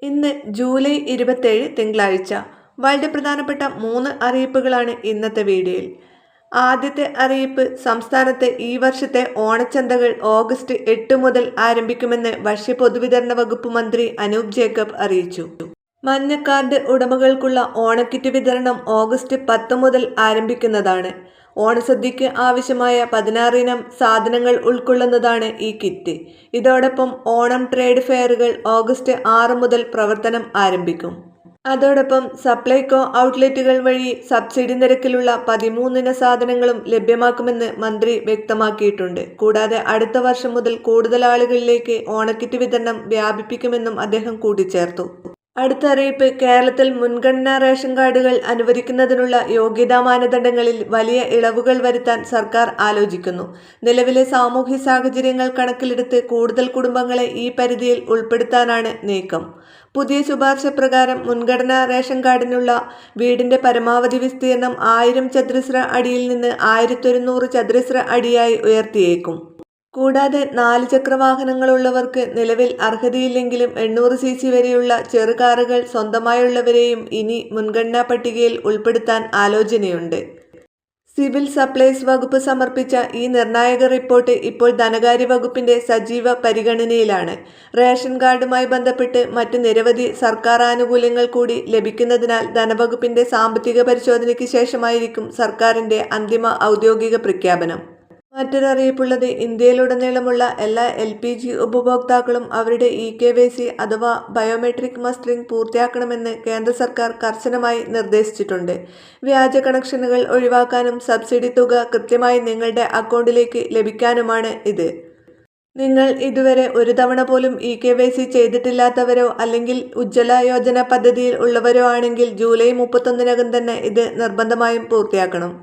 ഇന്ന് ജൂലൈ 27 തിങ്കളാഴ്ച. വളരെ പ്രധാനപ്പെട്ട 3 അറിയിപ്പുകളാണ് ഇന്നത്തെ വീഡിയോയിൽ. ആദ്യത്തെ അറിയിപ്പ്, സംസ്ഥാനത്ത് ഈ വർഷത്തെ ഓണച്ചന്തകൾ ഓഗസ്റ്റ് 8 മുതൽ ആരംഭിക്കുമെന്ന് ഭക്ഷ്യ പൊതുവിതരണ വകുപ്പ് മന്ത്രി അനൂപ് ജേക്കബ് അറിയിച്ചു. മഞ്ഞ കാർഡ് ഉടമകൾക്കുള്ള ഓണക്കിറ്റ് വിതരണം ഓഗസ്റ്റ് 10 മുതൽ ആരംഭിക്കുന്നതാണ്. ഓണസദ്യയ്ക്ക് ആവശ്യമായ 16 ഇനം സാധനങ്ങൾ ഉൾക്കൊള്ളുന്നതാണ് ഈ കിറ്റ്. ഇതോടൊപ്പം ഓണം ട്രേഡ് ഫെയറുകൾ ഓഗസ്റ്റ് 6 മുതൽ പ്രവർത്തനം ആരംഭിക്കും. അതോടൊപ്പം സപ്ലൈകോ ഔട്ട്ലെറ്റുകൾ വഴി സബ്സിഡി നിരക്കിലുള്ള 13 ഇന സാധനങ്ങളും ലഭ്യമാക്കുമെന്ന് മന്ത്രി വ്യക്തമാക്കിയിട്ടുണ്ട്. കൂടാതെ അടുത്ത വർഷം മുതൽ കൂടുതൽ ആളുകളിലേക്ക് ഓണക്കിറ്റ് വിതരണം വ്യാപിപ്പിക്കുമെന്നും അദ്ദേഹം കൂട്ടിച്ചേർത്തു. അടുത്ത അറിയിപ്പ്, കേരളത്തിൽ മുൻഗണനാ റേഷൻ കാർഡുകൾ അനുവദിക്കുന്നതിനുള്ള യോഗ്യതാ മാനദണ്ഡങ്ങളിൽ വലിയ ഇളവുകൾ വരുത്താൻ സർക്കാർ ആലോചിക്കുന്നു. നിലവിലെ സാമൂഹ്യ സാഹചര്യങ്ങൾ കണക്കിലെടുത്ത് കൂടുതൽ കുടുംബങ്ങളെ ഈ പരിധിയിൽ ഉൾപ്പെടുത്താനാണ് നീക്കം. പുതിയ ശുപാർശ പ്രകാരം മുൻഗണനാ റേഷൻ കാർഡിനുള്ള വീടിന്റെ പരമാവധി വിസ്തീർണം 1000 ചതുരശ്ര അടിയിൽ നിന്ന് 1100 ചതുരശ്ര അടിയായി ഉയർത്തിയേക്കും. കൂടാതെ 4 ചക്ര വാഹനങ്ങളുള്ളവർക്ക് നിലവിൽ അർഹതയില്ലെങ്കിലും 800 cc വരെയുള്ള ചെറു കാറുകൾ സ്വന്തമായുള്ളവരെയും ഇനി മുൻഗണനാ പട്ടികയിൽ ഉൾപ്പെടുത്താൻ ആലോചനയുണ്ട്. സിവിൽ സപ്ലൈസ് വകുപ്പ് സമർപ്പിച്ച ഈ നിർണായക റിപ്പോർട്ട് ഇപ്പോൾ ധനകാര്യ വകുപ്പിന്റെ സജീവ പരിഗണനയിലാണ്. റേഷൻ കാർഡുമായി ബന്ധപ്പെട്ട് മറ്റ് നിരവധി സർക്കാർ ആനുകൂല്യങ്ങൾ കൂടി ലഭിക്കുന്നതിനാൽ ധനവകുപ്പിന്റെ സാമ്പത്തിക പരിശോധനയ്ക്ക് ശേഷമായിരിക്കും സർക്കാരിന്റെ അന്തിമ ഔദ്യോഗിക പ്രഖ്യാപനം. മറ്റൊരു അറിയിപ്പുള്ളത്, ഇന്ത്യയിലുടനീളമുള്ള എല്ലാ LPG ഉപഭോക്താക്കളും അവരുടെ eKYC അഥവാ ബയോമെട്രിക് മസ്റ്ററിംഗ് പൂർത്തിയാക്കണമെന്ന് കേന്ദ്ര സർക്കാർ കർശനമായി നിർദ്ദേശിച്ചിട്ടുണ്ട്. വ്യാജ കണക്ഷനുകൾ ഒഴിവാക്കാനും സബ്സിഡി തുക കൃത്യമായി നിങ്ങളുടെ അക്കൗണ്ടിലേക്ക് ലഭിക്കാനുമാണ് ഇത്. നിങ്ങൾ ഇതുവരെ ഒരു തവണ പോലും eKYC ചെയ്തിട്ടില്ലാത്തവരോ അല്ലെങ്കിൽ ഉജ്ജ്വല യോജന പദ്ധതിയിൽ ഉള്ളവരോ ആണെങ്കിൽ ജൂലൈ 31-നകം തന്നെ ഇത് നിർബന്ധമായും പൂർത്തിയാക്കണം.